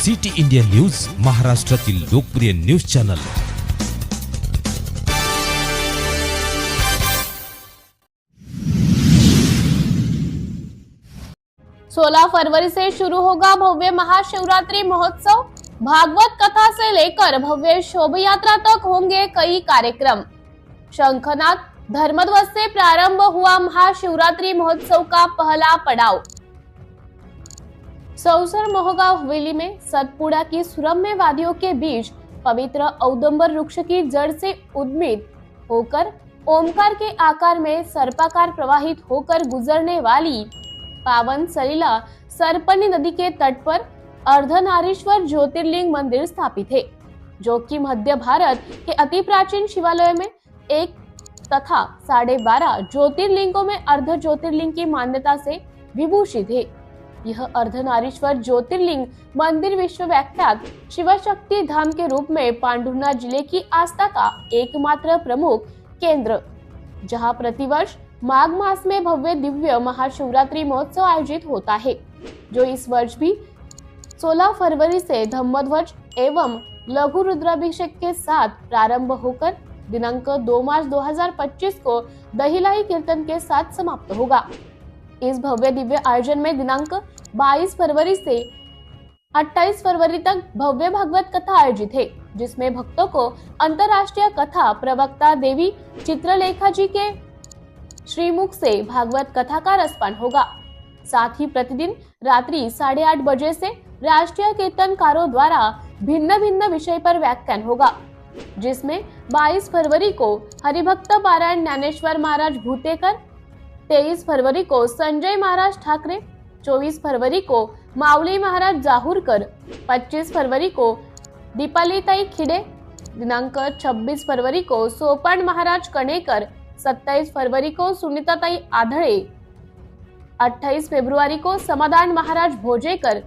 City India news, महाराष्ट्रातील लोकप्रिय news channel. 16 फरवरी से शुरू होगा भव्य महाशिवरात्रि महोत्सव। भागवत कथा से लेकर भव्य शोभा यात्रा तक होंगे कई कार्यक्रम। शंखनाद धर्मध्वज से प्रारंभ हुआ महाशिवरात्रि महोत्सव का पहला पड़ाव। सौसर मोहगांव हवेली में सतपुड़ा की सुरम्य वादियों के बीच पवित्र औदुंबर वृक्ष की जड़ से उद्मित होकर ओमकार के आकार में सर्पाकार प्रवाहित होकर गुजरने वाली पावन सलीला सरपनी नदी के तट पर अर्धनारीश्वर ज्योतिर्लिंग मंदिर स्थापित है, जो कि मध्य भारत के अति प्राचीन शिवालयों में एक तथा 12.5 ज्योतिर्लिंगों में अर्ध ज्योतिर्लिंग की मान्यता से विभूषित है। यह अर्धनारीश्वर ज्योतिर्लिंग मंदिर विश्वविख्यात शिव शक्ति धाम के रूप में पांडुरना जिले की आस्था का एकमात्र प्रमुख केंद्र, जहां प्रतिवर्ष माघ मास में भव्य दिव्य महाशिवरात्रि महोत्सव आयोजित होता है, जो इस वर्ष भी 16 फरवरी से धम्मध्वज एवं लघु रुद्राभिषेक के साथ प्रारंभ होकर दिनांक 2 मार्च 2025 को दहिलाई कीर्तन के साथ समाप्त होगा। इस भव्य दिव्य आयोजन में दिनांक 22 फरवरी से 28 फरवरी तक भव्य भागवत कथा आयोजित है, जिसमें भक्तों को अंतर्राष्ट्रीय कथा प्रवक्ता देवी चित्रलेखा जी के श्रीमुख से भागवत कथा का रसपान होगा। साथ ही प्रतिदिन रात्रि 8:30 बजे से राष्ट्रीय कीर्तनकारों द्वारा भिन्न भिन्न विषय पर व्याख्यान होगा, जिसमें 22 फरवरी को हरिभक्त पारायण ज्ञानेश्वर महाराज भूतेकर, 23 फरवरी को संजय महाराज ठाकरे, 24 फरवरी को माऊली महाराज जाहूरकर, 25 फरवरी को दीपालीताई खिडे, दिनांक 26 फरवरी को सोपान महाराज कणेकर, 27 फरवरी को सुनीताताई आधळे, 28 फरवरी को समाधान महाराज भोजेकर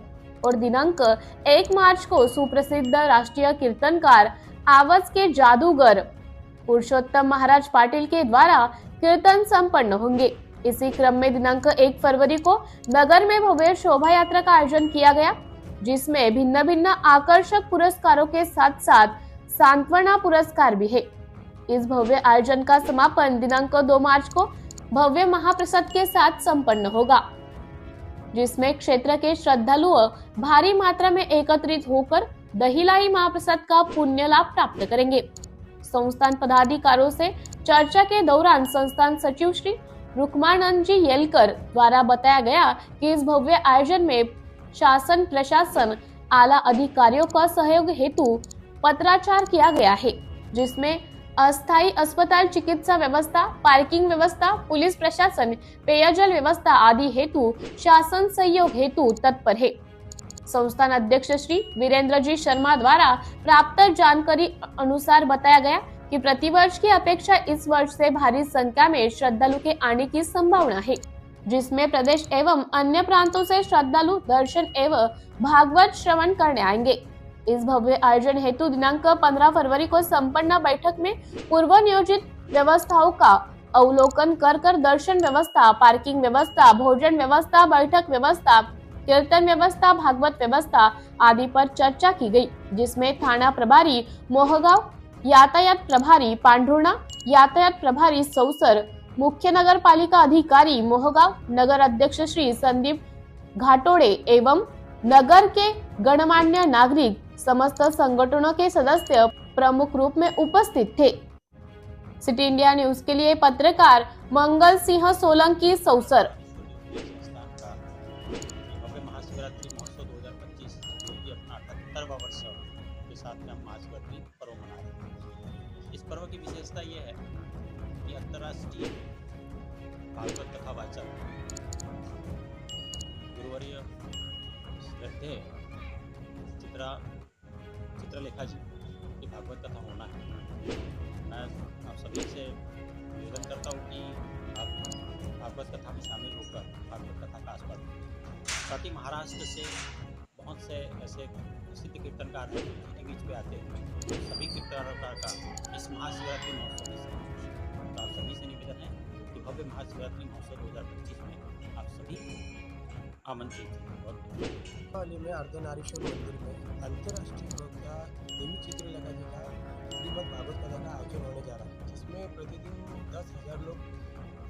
और दिनांक 1 मार्च को सुप्रसिद्ध राष्ट्रीय कीर्तनकार आवाज के जादूगर पुरुषोत्तम महाराज पाटिल के द्वारा कीर्तन संपन्न होंगे। इसी क्रम में दिनांक 1 फरवरी को नगर में भव्य शोभा यात्रा का आयोजन किया गया, जिसमें भिन्न भिन्न आकर्षक पुरस्कारों के साथ साथ सांत्वना पुरस्कार भी है। इस भव्य आयोजन का समापन दिनांक 2 मार्च को भव्य महाप्रसाद के साथ संपन्न होगा, जिसमें क्षेत्र के श्रद्धालु भारी मात्रा में एकत्रित होकर दहिलाई महाप्रसाद का पुण्य लाभ प्राप्त करेंगे। संस्थान पदाधिकारियों से चर्चा के दौरान संस्थान सचिव श्री रुक्मानंद जी येलकर द्वारा बताया गया कि इस भव्य आयोजन में शासन प्रशासन आला अधिकारियों का सहयोग हेतु पत्राचार किया गया है, जिसमें अस्थायी अस्पताल, चिकित्सा व्यवस्था, पार्किंग व्यवस्था, पुलिस प्रशासन, पेयजल व्यवस्था आदि हेतु शासन सहयोग हेतु तत्पर है। संस्थान अध्यक्ष श्री वीरेंद्र जी शर्मा द्वारा प्राप्त जानकारी अनुसार बताया गया कि प्रतिवर्ष की अपेक्षा इस वर्ष से भारी संख्या में श्रद्धालु के आने की संभावना है, जिसमें प्रदेश एवं अन्य प्रांतों से श्रद्धालु दर्शन एवं भागवत श्रवण करने आएंगे। इस भव्य आयोजन हेतु दिनांक 15 फरवरी को संपन्न बैठक में पूर्व नियोजित व्यवस्थाओं का अवलोकन कर दर्शन व्यवस्था, पार्किंग व्यवस्था, भोजन व्यवस्था, बैठक व्यवस्था, कीर्तन व्यवस्था, भागवत व्यवस्था आदि पर चर्चा की गई, जिसमें थाना प्रभारी मोहगांव, यातायात प्रभारी पांडुरना, यातायात प्रभारी सौसर, मुख्य नगर पालिका अधिकारी मोहगांव, नगर अध्यक्ष श्री संदीप घाटोड़े एवं नगर के गणमान्य नागरिक, समस्त संगठनों के सदस्य प्रमुख रूप में उपस्थित थे। सिटी इंडिया न्यूज के लिए पत्रकार मंगल सिंह सोलंकी, सौसर। महाशिवरात्रि महोत्सव 2025 जो कि अपना 78वां वर्ष के साथ में हम महाशिवरात्रि पर्व मना रहे हैं। इस पर्व की विशेषता ये है कि अंतर्राष्ट्रीय भागवत कथा वाचक गुरुवर्य श्रद्धेय चित्रलेखा जी की भागवत कथा होना है। मैं आप सभी से निवेदन करता हूँ कि आप भागवत कथा में शामिल होकर भागवत कथा का आस्वाद करें। साथ ही महाराष्ट्र से बहुत से ऐसे प्रसिद्ध कीर्तनकार हैं जिनके बीच में आते हैं। सभी कीर्तनकारों का इस महाशिवरात्रि महोत्सव में तो आप सभी से निवेदन है कि भव्य महाशिवरात्रि महोत्सव 2025 में आप सभी आमंत्रित थे। और दीपावली में अर्धनारीश्वर मंदिर में अंतर्राष्ट्रीय वक्ता देवी चित्रलेखा जी का श्रीमद् भागवत कथा का आयोजन होने जा रहा है, जिसमें प्रतिदिन 10,000 लोग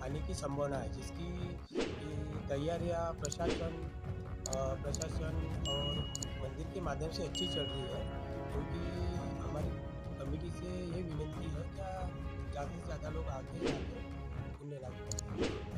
आने की संभावना है, जिसकी तैयारियां प्रशासन और मंदिर के माध्यम से अच्छी चल रही है। क्योंकि हमारी कमेटी से ये विनती है कि ज़्यादा से ज़्यादा लोग आके पुण्य लाभ करें।